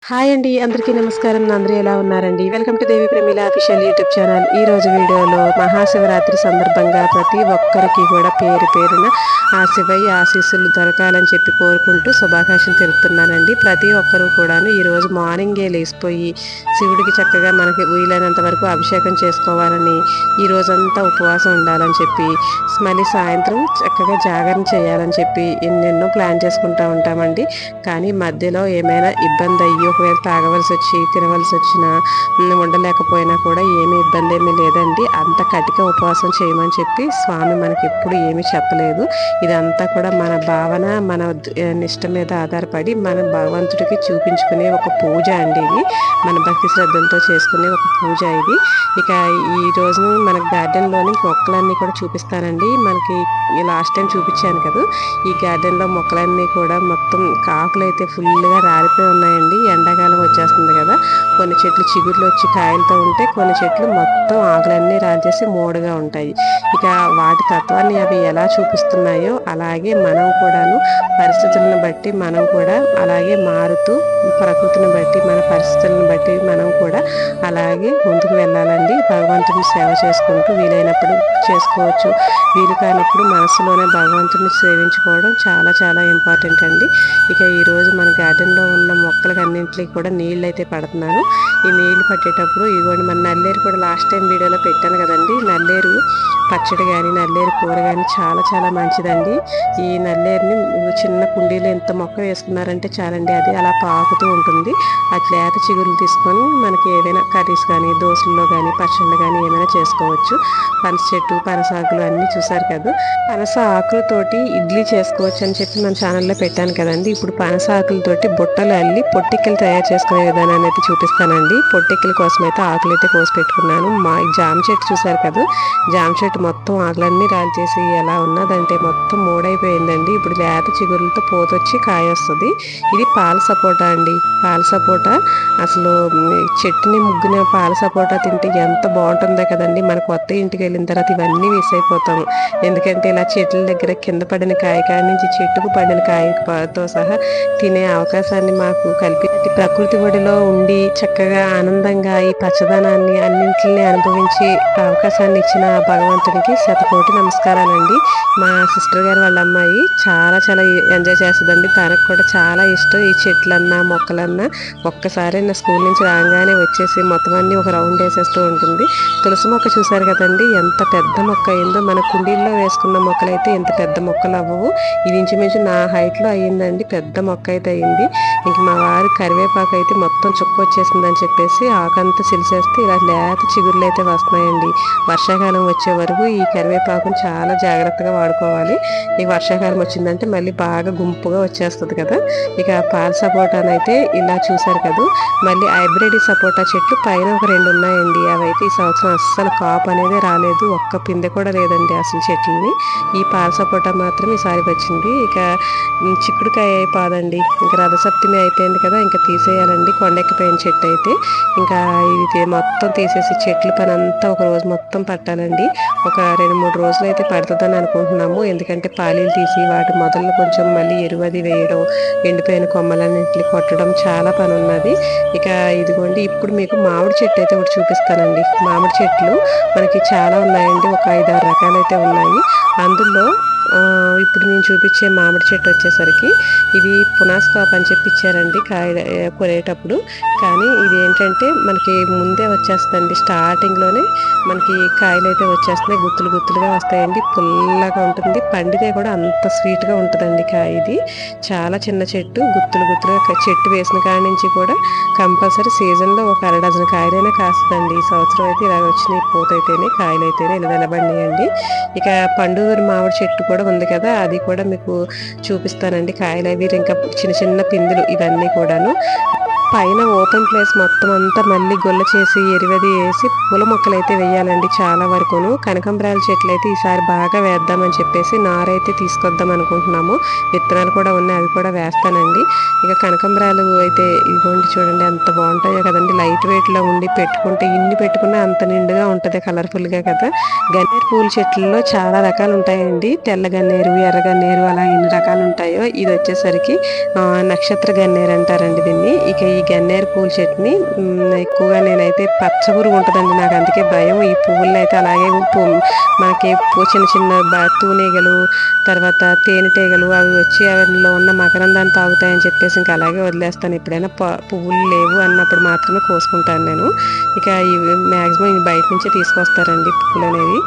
Hi అండి. అందరికీ నమస్కారం. అందరూ ఎలా ఉన్నారండి? Welcome to Devi Pramila official YouTube channel. ఈ రోజు వీడియోలో మహాశివరాత్రి సందర్భంగా ప్రతి ఒక్కరికి కూడా పేరు పేరున ఆ శివయ్య ఆశీస్సులు దొరకాలని చెప్పి కోరుకుంటూ శుభాకాంక్షలు తెలుపుతున్నానండి. ప్రతి ఒక్కరూ కూడాను ఈరోజు మార్నింగే లేసిపోయి శివుడికి చక్కగా మనకి వీలైనంత వరకు అభిషేకం చేసుకోవాలని, ఈ రోజంతా ఉపవాసం ఉండాలని చెప్పి, మళ్ళీ సాయంత్రం చక్కగా జాగరణ చేయాలని చెప్పి ఎన్నెన్నో ప్లాన్ చేసుకుంటూ ఉంటామండి. కానీ మధ్యలో ఏమైనా ఇబ్బంది అయ్యి ఒకవేళ తాగవలసి వచ్చి తినవలసి వచ్చినా ఉండలేకపోయినా కూడా ఏమీ ఇబ్బంది ఏమీ లేదండి. అంత కటిక ఉపవాసం చేయమని చెప్పి స్వామి మనకి ఎప్పుడు ఏమీ చెప్పలేదు. ఇదంతా కూడా మన భావన, మన నిష్ట మీద ఆధారపడి మన భగవంతుడికి చూపించుకునే ఒక పూజ అండి. ఇది మన భక్తి శ్రద్ధలతో చేసుకునే ఒక పూజ ఇది. ఇక ఈ రోజు మన గార్డెన్లోని మొక్కలన్నీ కూడా చూపిస్తానండి. మనకి లాస్ట్ టైం చూపించాను కదా, ఈ గార్డెన్లో మొక్కలన్నీ కూడా మొత్తం ఆకులు అయితే ఫుల్గా రాలిపోయి ఉన్నాయండి. ఎండాకాలం వచ్చేస్తుంది కదా, కొన్ని చెట్లు చిగుర్లు వచ్చి కాయలతో ఉంటే, కొన్ని చెట్లు మొత్తం ఆకులన్నీ రాల్చేసి మోడుగా ఉంటాయి. ఇక వాటి తత్వాన్ని అవి ఎలా చూపిస్తున్నాయో అలాగే మనం కూడాను పరిస్థితులను బట్టి మనం కూడా అలాగే మారుతూ, ప్రకృతిని బట్టి మన పరిస్థితులను బట్టి మనం కూడా అలాగే ముందుకు వెళ్ళాలండి. భగవంతుని సేవ చేసుకుంటూ వీలైనప్పుడు చేసుకోవచ్చు, వీలు కానప్పుడు మనసులోనే భగవంతుని సేవించుకోవడం చాలా చాలా ఇంపార్టెంట్ అండి. ఇక ఈరోజు మన గార్డెన్లో ఉన్న మొక్కలకి అన్నింటికి కూడా నీళ్ళు అయితే పడుతున్నాను. ఈ నీళ్లు పట్టేటప్పుడు ఇదిగోండి, మన నల్లేరు కూడా లాస్ట్ టైం వీడియోలో పెట్టాను కదండి. నల్లేరు పచ్చడి కానీ నల్లేరు కూర కానీ చాలా చాలా మంచిదండి. ఈ నల్లేరుని చిన్న కుండీలో ఎంత మొక్క వేసుకున్నారంటే చాలండి, అది అలా పాకుతూ ఉంటుంది. ఆ లేత చిగురులు తీసుకొని మనకి ఏదైనా కర్రీస్ కానీ దోశల్లో కానీ పచ్చళ్ళు కానీ ఏమైనా చేసుకోవచ్చు. పనస చెట్టు పనస ఆకులు అన్నీ చూసారు కదా. పనస ఆకులతోటి ఇడ్లీ చేసుకోవచ్చు అని చెప్పి మన ఛానల్లో పెట్టాను కదండి. ఇప్పుడు పనస ఆకులతోటి బుట్టలు అల్లి పొట్టిక్కలు తయారు చేసుకునే విధానాన్ని అయితే చూపిస్తానండి. పొట్టిక్కల కోసం అయితే ఆకులు అయితే కోసి పెట్టుకున్నాను. మా జామ చెట్టు చూసారు కదా, జామ చెట్టు మొత్తం ఆకులన్నీ రాల్చేసి ఎలా ఉన్నదంటే మొత్తం మూడైపోయిందండి. ఇప్పుడు లేత చిగురులతో పోతొచ్చి కాయ వస్తుంది. ఇది పాల సపోటా అండి. పాల సపోటా అసలు చెట్టుని ముగ్గున పాల సపోటా తింటే ఎంత బాగుంటుందో కదండి. మన కొత్త ఇంటికి వెళ్ళిన తర్వాత ఇవన్నీ మిస్ అయిపోతాము. ఎందుకంటే ఇలా చెట్ల దగ్గర కింద పడిన కాయ కాడి నుంచి చెట్టుకు పడిన కాయతో సహా తినే అవకాశాన్ని మాకు కల్పించి ప్రకృతి ఒడిలో ఉండి చక్కగా ఆనందంగా ఈ పచ్చదనాన్ని అన్నింటిని అనుభవించి అవకాశాన్ని ఇచ్చిన భగవంతునికి శతకోటి నమస్కారాలండి. మా సిస్టర్ గారు వాళ్ళ అమ్మాయి చాలా చాలా ఎంజాయ్ చేస్తుందండి. తనకు కూడా చాలా ఇష్టం ఈ చెట్లన్నా మొక్కలన్నా. ఒక్కసారి నా స్కూల్ నుంచి రాగానే వచ్చేసి మొత్తం అన్ని ఒక రౌండ్ వేసేస్తూ ఉంటుంది. తులసి మొక్క చూసారు కదండి, ఎంత పెద్ద మొక్క అయిందో. మన కుండీల్లో వేసుకున్న మొక్కలు అయితే ఎంత పెద్ద మొక్కలు అవ్వవు. ఇది ఇంచుమించు నా హైట్లో అయ్యిందండి, పెద్ద మొక్క అయితే అయింది. ఇంక మా వారి కరివేపాకు అయితే మొత్తం చుక్క వచ్చేసిందని చెప్పేసి ఆకంతా సిలిసేస్తే ఇలా లేత చిగుర్లు అయితే వస్తున్నాయండి. వర్షాకాలం వచ్చే వరకు ఈ కరివేపాకును చాలా జాగ్రత్తగా వాడుకోవాలి. ఈ వర్షాకాలం వచ్చిందంటే మళ్ళీ బాగా గుంపుగా వచ్చేస్తుంది కదా. ఇక పాల సపోటానైతే ఇలా చూసారు కదా. మళ్ళీ హైబ్రిడ్ సపోటా చెట్లు పైన ఒక 2 ఉన్నాయండి. అవైతే ఈ సంవత్సరం అస్సలు కాపు అనేది రాలేదు, ఒక్క పిందె కూడా లేదండి అసలు చెట్లని. ఈ పాల సపోటా మాత్రం ఈసారి వచ్చింది. ఇక చిక్కుడుకాయ అయిపోదండి, ఇంకా రథసప్తమి అయిపోయింది కదా, ఇంకా తీసేయాలండి. కొండెక్కిపోయిన చెట్టు అయితే ఇంకా ఇది మొత్తం తీసేసి చెట్ల పని అంతా ఒక రోజు మొత్తం పట్టాలండి. ఒక 2-3 రోజులు అయితే పడుతుందని అనుకుంటున్నాము. ఎందుకంటే పాలీలు తీసి వాటి మొదలు కొంచెం మళ్ళీ ఎరువది వేయడం, ఎండిపోయిన కొమ్మలన్నింటిని కొట్టడం చాలా పని ఉన్నది. ఇక ఇదిగోండి, ఇప్పుడు మీకు మామిడి చెట్టు అయితే ఒకటి చూపిస్తానండి. మామిడి చెట్లు మనకి చాలా ఉన్నాయండి, ఒక 5-6 రకాలు అయితే ఉన్నాయి. అందులో ఇప్పుడు నేను చూపించే మామిడి చెట్టు వచ్చేసరికి ఇది పునాస్కాప్ అని చెప్పి ఇచ్చారండి కాయ కొనేటప్పుడు. కానీ ఇది ఏంటంటే మనకి ముందే వచ్చేస్తుందండి, స్టార్టింగ్లోనే మనకి కాయలు అయితే వచ్చేస్తున్నాయి, గుత్తులు గుత్తులుగా వస్తాయండి, పుల్లగా ఉంటుంది. పండితే కూడా అంత స్వీట్గా ఉంటుందండి కాయ. ఇది చాలా చిన్న చెట్టు, గుత్తులు గుత్తులుగా చెట్టు వేసిన కాడి నుంచి కూడా కంపల్సరీ సీజన్లో ఒక 1/2 డజన్ కాయలైనా కాస్తుందండి. ఈ సంవత్సరం అయితే ఇలా వచ్చినాయి, పూతైతేనే కాయలు అయితేనే ఇలా నిలబడినాయండి. ఇక పండుగూరు మామిడి చెట్టు కూడా ఉంది కదా, అది కూడా మీకు చూపిస్తానండి. కాయలు అవి ఇంకా చిన్న చిన్న పిందులు ఇవన్నీ కూడాను. పైన ఓపెన్ ప్లేస్ మొత్తం అంతా మళ్ళీ గొల్ల చేసి ఎరువది వేసి పూల మొక్కలు అయితే వేయాలండి చాలా వరకును. కనకంబరాల చెట్లు అయితే ఈసారి బాగా వేద్దామని చెప్పేసి నారైతే తీసుకొద్దాం అనుకుంటున్నాము. విత్తనాలు కూడా ఉన్నాయి, అవి కూడా వేస్తానండి. ఇక కనకంబరాలు అయితే ఇదిగోండి చూడండి ఎంత బాగుంటాయో కదండి. లైట్ వెయిట్లో ఉండి పెట్టుకుంటే ఇన్ని పెట్టుకున్నా అంత నిండుగా ఉంటుంది, కలర్ఫుల్గా కదా. గన్నేరు పూల చెట్లలో చాలా రకాలు ఉంటాయండి. తెల్ల గన్నేరు, ఎర్ర గన్నేరు, అలా ఎన్ని రకాలు ఉంటాయో. ఇది వచ్చేసరికి నక్షత్ర గన్నేరు అంటారండి దీన్ని. ఇక ఈ ఈ గన్నేరు పూల చెట్టుని ఎక్కువగా నేనైతే పచ్చపురుగు ఉంటుందండి, నాకు అందుకే భయం. ఈ పువ్వులను అయితే అలాగే మనకి చిన్న చిన్న తూనీగలు, తర్వాత తేనెటీగలు అవి వచ్చి అందులో ఉన్న మకరందాన్ని తాగుతాయని చెప్పేసి ఇంకా అలాగే వదిలేస్తాను. ఎప్పుడైనా పువ్వులు లేవు అన్నప్పుడు మాత్రమే కోసుకుంటాను నేను. ఇక ఇవి మ్యాక్సిమం బయట నుంచే తీసుకొస్తారండి పువ్వులు అనేవి.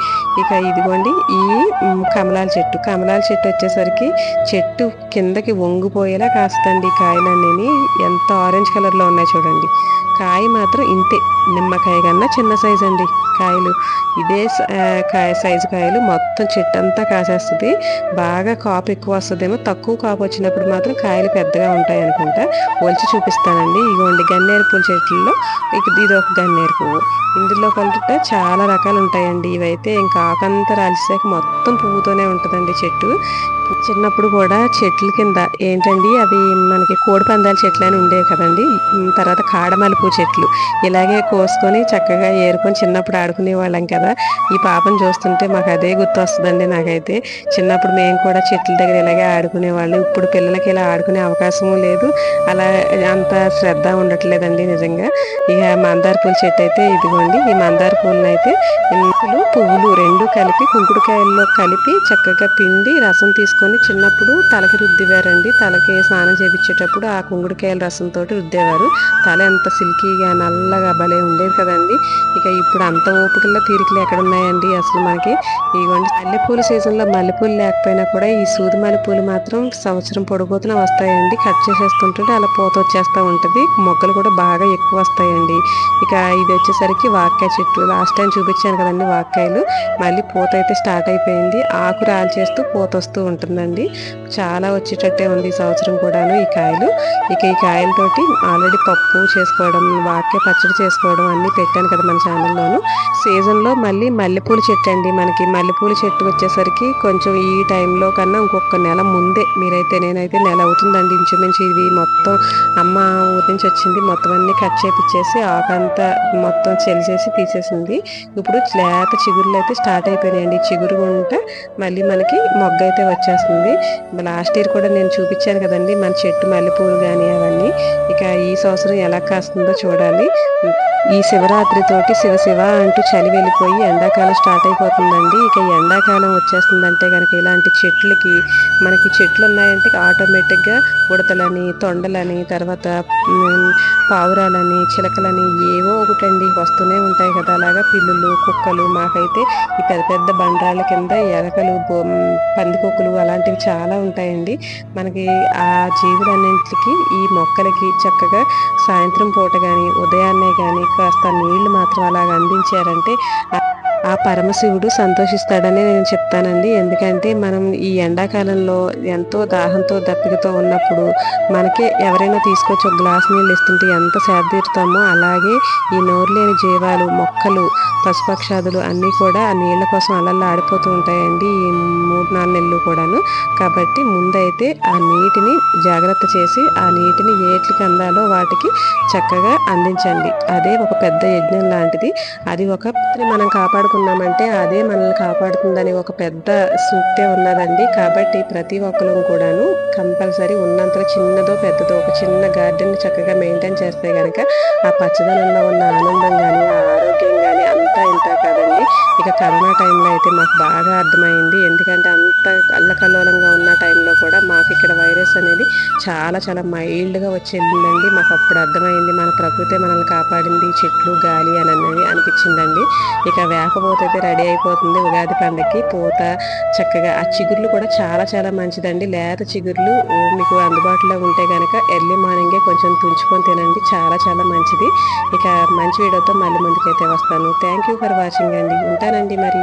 ఇక ఇదిగోండి ఈ కమలాల చెట్టు వచ్చేసరికి చెట్టు కిందకి వంగిపోయేలా కాస్తండి కాయలన్నీ. ఎంత ఆరెంజ్ కలర్లో ఉన్నాయి చూడండి. కాయ మాత్రం ఇంతే, నిమ్మకాయ కన్నా చిన్న సైజు అండి కాయలు. ఇదే సైజు కాయలు మొత్తం చెట్టు అంతా కాసేస్తుంది. బాగా కాపు ఎక్కువ వస్తుందేమో, తక్కువ కాపు వచ్చినప్పుడు మాత్రం కాయలు పెద్దగా ఉంటాయి అనుకుంటా. ఒలిచి చూపిస్తానండి. ఇగోండి గన్నేరు పూల చెట్లలో ఇది ఒక గన్నేరు పువ్వు. ఇందులో కలిపితే చాలా రకాలు ఉంటాయండి. ఇవైతే ఇంకా ఆకంతా రాల్చాక మొత్తం పువ్వుతోనే ఉంటుందండి చెట్టు. చిన్నప్పుడు కూడా చెట్ల కింద ఏంటండి అవి మనకి కోడి పందాల చెట్లు అని ఉండేవి కదండి. తర్వాత కాడమలుపు చెట్లు ఇలాగే కోసుకొని చక్కగా ఏరుకొని చిన్నప్పుడు ఆడుకునే వాళ్ళం కదా. ఈ పాపను చూస్తుంటే మాకు అదే గుర్తు వస్తుందండి. నాకైతే చిన్నప్పుడు మేము కూడా చెట్ల దగ్గర ఇలాగే ఆడుకునేవాళ్ళం. ఇప్పుడు పిల్లలకి ఇలా ఆడుకునే అవకాశము లేదు, అలా అంత శ్రద్ధ ఉండట్లేదండి నిజంగా. ఇక మందార పూల చెట్టు అయితే ఇదిగోండి. ఈ మందార పూలను అయితే పువ్వులు రెండు కలిపి కుంకుడుకాయల్లో కలిపి చక్కగా పిండి రసం తీసుకొని చిన్నప్పుడు తలకి రుద్దివారండి. తలకి స్నానం చేయించేటప్పుడు ఆ కుంకుడుకాయల రసంతో రుద్దేవారు. తల ఎంత సిల్కీగా నల్లగా భలే ఉండేది కదండి. ఇక ఇప్పుడు అంత ఓపికల్లో తీరికలు ఎక్కడ ఉన్నాయండి అసలు మనకి. ఇదిగోండి మల్లెపూల సీజన్లో మల్లెపూలు లేకపోయినా కూడా ఈ సూది మల్లెపూలు మాత్రం సంవత్సరం పొడుగుతున్న వస్తాయండి. కట్ చేసేస్తుంటుంటే అలా పూత వచ్చేస్తూ ఉంటుంది. మొగ్గలు కూడా బాగా ఎక్కువ వస్తాయండి. ఇక ఇది వచ్చేసరికి వాక్కాయ చెట్టు. లాస్ట్ టైం చూపించాను కదండి వాక్కాయలు. మళ్ళీ పూత అయితే స్టార్ట్ అయిపోయింది. ఆకు రాల్చేస్తూ పూత వస్తూ ఉంటుందండి. చాలా వచ్చేటట్టే ఉంది ఈ సంవత్సరం కూడాను ఈ కాయలు. ఇక ఈ కాయలతోటి ఆల్రెడీ పప్పు చేసుకోవడం, వాక్కాయ పచ్చడి చేసుకోవడం అన్నీ పెట్టాను కదా మన ఛానల్లోను. సీజన్లో మళ్ళీ మల్లెపూల చెట్టు అండి. మనకి మల్లెపూల చెట్టు వచ్చేసరికి కొంచెం ఈ టైంలో కన్నా ఇంకొక నెల ముందే, నేనైతే నెల అవుతుందండి ఇంచుమించు. ఇవి మొత్తం అమ్మ ఊరి నుంచి వచ్చింది, మొత్తం అన్ని కట్ చేపిచ్చేసి ఆకంతా మొత్తం చెలిచేసి తీసేసింది. ఇప్పుడు లేత చిగురులు అయితే స్టార్ట్ అయిపోయినాయండి. చిగురు ఉంటే మళ్ళీ మనకి మొగ్గ అయితే వచ్చేస్తుంది. లాస్ట్ ఇయర్ కూడా నేను చూపించాను కదండి మన చెట్టు మల్లెపూలు కానీ అవన్నీ. ఇక ఈ సంవత్సరం ఎలా కాస్తుందో చూడాలి. ఈ శివరాత్రి తోటి శివ శివ అంటూ చలి వెళ్ళిపోయి ఎండాకాలం స్టార్ట్ అయిపోతుందండి. ఇక ఎండాకాలం వచ్చేస్తుందంటే కనుక ఇలాంటి చెట్లకి, మనకి చెట్లు ఉన్నాయంటే ఆటోమేటిక్గా ఉడతలని, తొండలని, తర్వాత పావురాలని, చిలకలని ఏవో ఒకటండి వస్తూనే ఉంటాయి కదా. అలాగా పిల్లులు, కుక్కలు, మాకైతే ఈ పెద్ద పెద్ద బండరాళ్ళ కింద ఎలకలు, పందికొక్కులు అలాంటివి చాలా ఉంటాయండి. మనకి ఆ జీవులన్నింటికి ఈ మొక్కలకి చక్కగా సాయంత్రం పూట కానీ ఉదయాన్నే కానీ కాస్త నీళ్లు మాత్రం అలాగ అందించారంటే ఆ పరమశివుడు సంతోషిస్తాడని నేను చెప్తానండి. ఎందుకంటే మనం ఈ ఎండాకాలంలో ఎంతో దాహంతో దప్పికతో ఉన్నప్పుడు మనకే ఎవరైనా తీసుకొచ్చి ఒక గ్లాస్ నీళ్ళు ఇస్తుంటే ఎంత సేదతీరుతామో, అలాగే ఈ నోరు లేని జీవాలు, మొక్కలు, పశుపక్షాదులు అన్నీ కూడా ఆ నీళ్ల కోసం అలల్లో ఆడిపోతూ ఉంటాయండి ఈ 3-4 నెలలు కూడాను. కాబట్టి ముందైతే ఆ నీటిని జాగ్రత్త చేసి ఆ నీటిని ఏట్లకి అందాలో వాటికి చక్కగా అందించండి. అదే ఒక పెద్ద యజ్ఞం లాంటిది. అది ఒక మనం కాపాడుకున్నామంటే అదే మనల్ని కాపాడుతుందని ఒక పెద్ద సూక్తే ఉన్నదండి. కాబట్టి ప్రతి ఒక్కరు కూడాను కంపల్సరీ ఉన్నంతలో చిన్నదో పెద్దదో ఒక చిన్న గార్డెన్ చక్కగా మెయింటైన్ చేస్తే కనుక ఆ పచ్చదనంలో ఉన్న ఆనందం కానీ ఆ ఆరోగ్యం కానీ అంతా ఇంత కాదండి. ఇక కరోనా టైంలో అయితే మాకు బాగా అర్థమైంది. ఎందుకంటే అంత అల్లకల్లోలంగా ఉన్న టైంలో కూడా మాకు ఇక్కడ వైరస్ అనేది చాలా చాలా మైల్డ్గా వచ్చేసిందండి. మాకు అప్పుడు అర్థమైంది మన ప్రకృతి మనల్ని కాపాడింది, చెట్లు గాలి అని అనేది అనిపించిందండి. ఇక వేపపోత అయితే రెడీ అయిపోతుంది ఉగాది పండగకి. పూత చక్కగా ఆ చిగుర్లు కూడా చాలా చాలా మంచిదండి. లేత చిగుర్లు మీకు అందుబాటులో ఉంటే కనుక ఎర్లీ మార్నింగే కొంచెం తుంచుకొని తినండి, చాలా చాలా మంచిది. ఇక మంచి వీడియోతో మళ్ళీ ముందుకైతే వస్తాను. థ్యాంక్ యూ ఫర్ వాచింగ్ అండి. ఉంటానండి మరి.